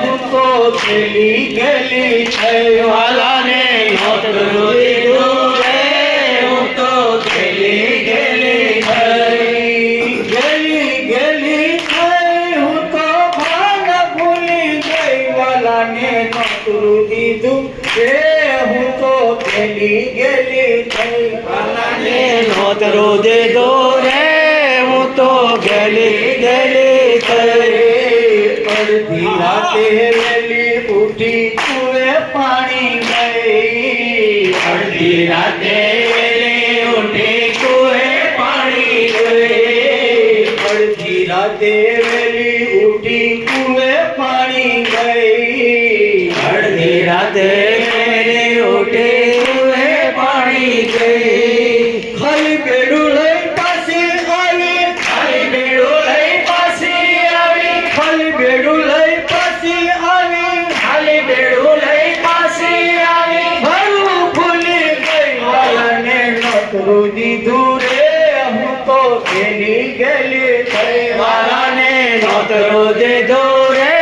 હું તો ગેલી ગેલી થઈ વાલાને નોતરું દીધું રે હું તો ગેલી ગેલી થઈ ગેલી ગેલી થઈ હું તો ભાન ભૂલી ગઈ વાલાને નોતરું દીધું રે હું તો ગેલી ગેલી થઈ વાલાને નોતરું દીધું રે હું તો ગેલી ગેલી થઈ અડધી રાતે વેલી ઉઠી કુએ પાણી ગઈ અડધી રાતે વેલી ઉઠી કુએ પાણી ગઈ અડધી રાતે વેલી ઉઠી કુએ પાણી ગઈ અડધી રાતે વેલી ઉઠી કુએ પાણી ગઈ ખાલી બેડું લઈ પાછી આવી ખાલી બેડું લઈ પાછી આવી ખાલી બેડું લઈ પાછી આવી ખાલી બેડું લઈ પાછી આવી ભરું ભૂલી ગઈ વાલાને નોતરું દીધું રે હું તો ગેલી ગેલી થઈ વાલાને નોતરું દીધું રે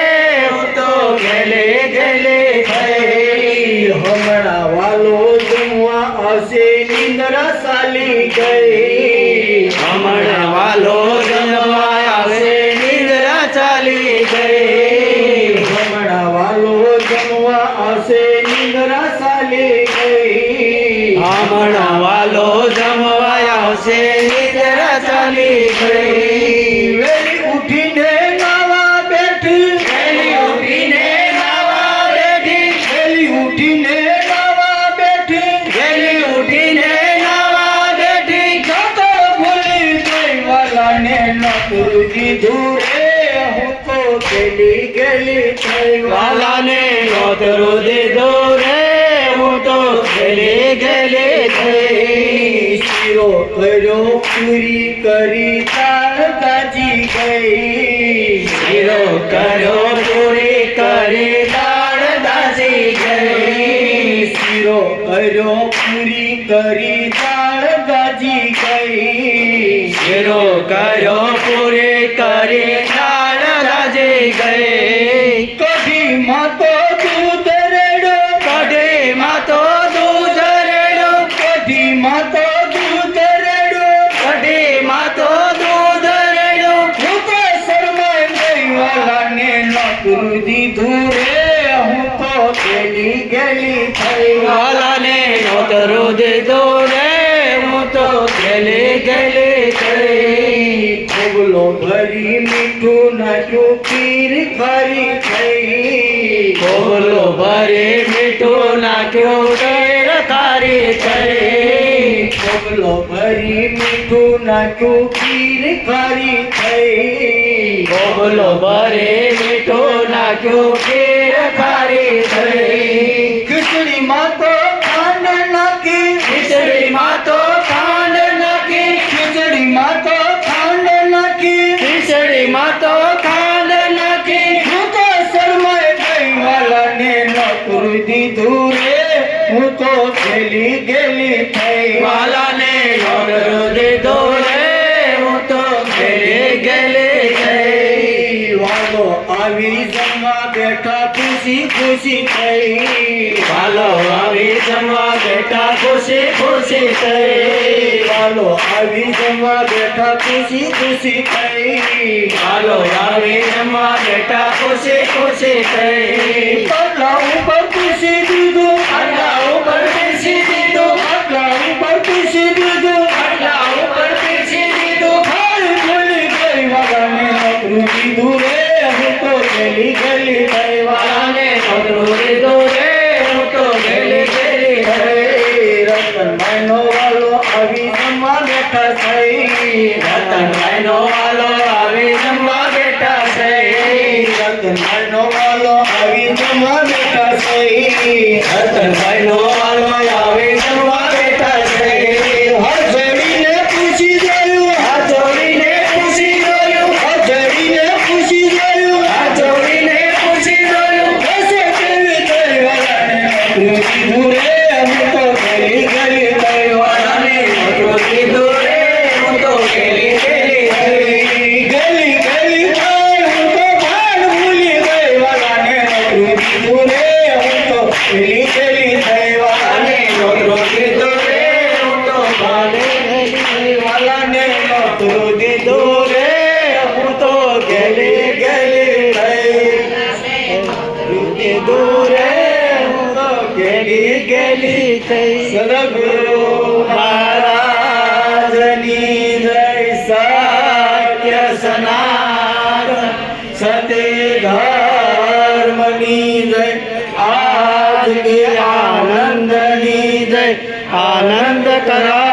હું તો ગેલી ગેલી થઈ હમણાં વાલો જમવા આવશે નિંદ્રા ચાલી ગઈ હમણાં વાલો જમવા આવે નિદ્રા ચાલી ગઈ હમણાં વાલો જમવા આવશે નિંદ્રા ચાલી ગઈ હમણાં વાલો જમવા આવશે નિદ્રા ચાલી ગઈ વેલી ઉઠીને નાવા બેઠી વેલી ઉઠીને નાવા બેઠી વેલી ઉઠીને નાવા બેઠી વેલી ઉઠીને નાવા બેઠી તો ભૂલી ગઈ વાલાને નોતરું દીધું રે હું તો ગેલી ગેલી થઈ વાલાને નોતરું દીધું રે હું તો ગેલી ગેલી થઈ શીરો કર્યો પૂરી કરી તાળ ગાજી ગઈ શીરો કર્યો પૂરી કરી દાળ દાજી ગઈ શીરો કર્યો પૂરી કરી તાળ ગાજી ગઈ શીરો કર્યો પૂરી કરી દાળ દાજી ગઈ કઢીમાં તો દૂધ રેડો કઢીમાં તો દૂધ રેડો કઢીમાં તો દૂધ રેડો કઢીમાં તો દૂધ રેડો હું તો શરમાઈ ગઈ વાલાને નોતરું દીધું રે હું તો ગેલી ગેલી થઈ વાલાને નોતરું દીધું રે હું તો ગેલી ગેલી થઈ ભોગલો ભરી મીઠું નાખ્યું ખીર ખારી થઈ બોલો ભરે મીઠું નાખ્યું તેર તારી થઈ ભોગલો ભરી મીઠું નાખ્યું ખીર ખારી થઈ બોલો ભરે મીઠું નાખ્યું તેર તારી થઈ ખીચડીમાં તો ખાંડ નાખી ખીચડીમાં તો ખાંડ નાખી ખીચડીમાં તો ખાંડ નાખી ખીચડીમાં તો ખાંડ નાખી હું તો શરમાઈ ગઈ વાલાને નોતરું દીધું રે હું તો ગેલી ગેલી થઈ વાલાને નોતરું દીધું રે હું તો ગેલી ગેલી થઈ વાલો આવી જમવા બેઠા ખુશી ખુશી થઈ વાલો આવી જમવા બેઠા ખુશી ખુશી થઈ વાલો આવી જમવા બેઠા ખુશી ખુશી થઈ વાલો આવી જમવા બેઠા ખુશી ખુશી થઈ પગલા ઉપર ખુશી દીધું આટલા ઉપર પીરસી દીધું પગલા ઉપર ખુશી દીધું આટલા ઉપર પીરસી દીધું હાય ભૂલી ગઈ વાલાને નોતરું દીધું રે હું તો ગેલી ગેલી થઈ વાલાને નોતરું દીધું રે હું તો ગેલી ગેલી થઈ રતનભાઈનો વાલો આવી જમવા બેઠા થઈ રતનભાઈનો વાલો આવી જમવા બેઠા છે રતનભાઈનો વાલો આવી જમવા બેઠા છે રતનભાઈનો વાલો આવી જમવા બેઠા છે હાથ જોડીને પૂછી જોયું હાથ જોડીને પૂછી જોયું હાથ જોડીને પૂછી જોયું હાથ જોડીને પૂછી જોયું હશે કેવી થઈ વાલાને નોતરું દીધું રે હું તો ગેલી ગેલી થઈ વાલાને નોતરું દીધું રે હું તો ગેલી ગેલી થઈ ગેલી ગેલી થઈ હું તો ભાન ભૂલી ગઈ વાલાને નોતરું દીધું રે હું તો ગેલી ગેલી થઈ દીધું રે હું તો ગેલી ગેલી થઈ સદગુરુ મહારાજની જય સત્ય સનાતન સતી ધર્મની જય આજ કે આનંદની જય આનંદ કરા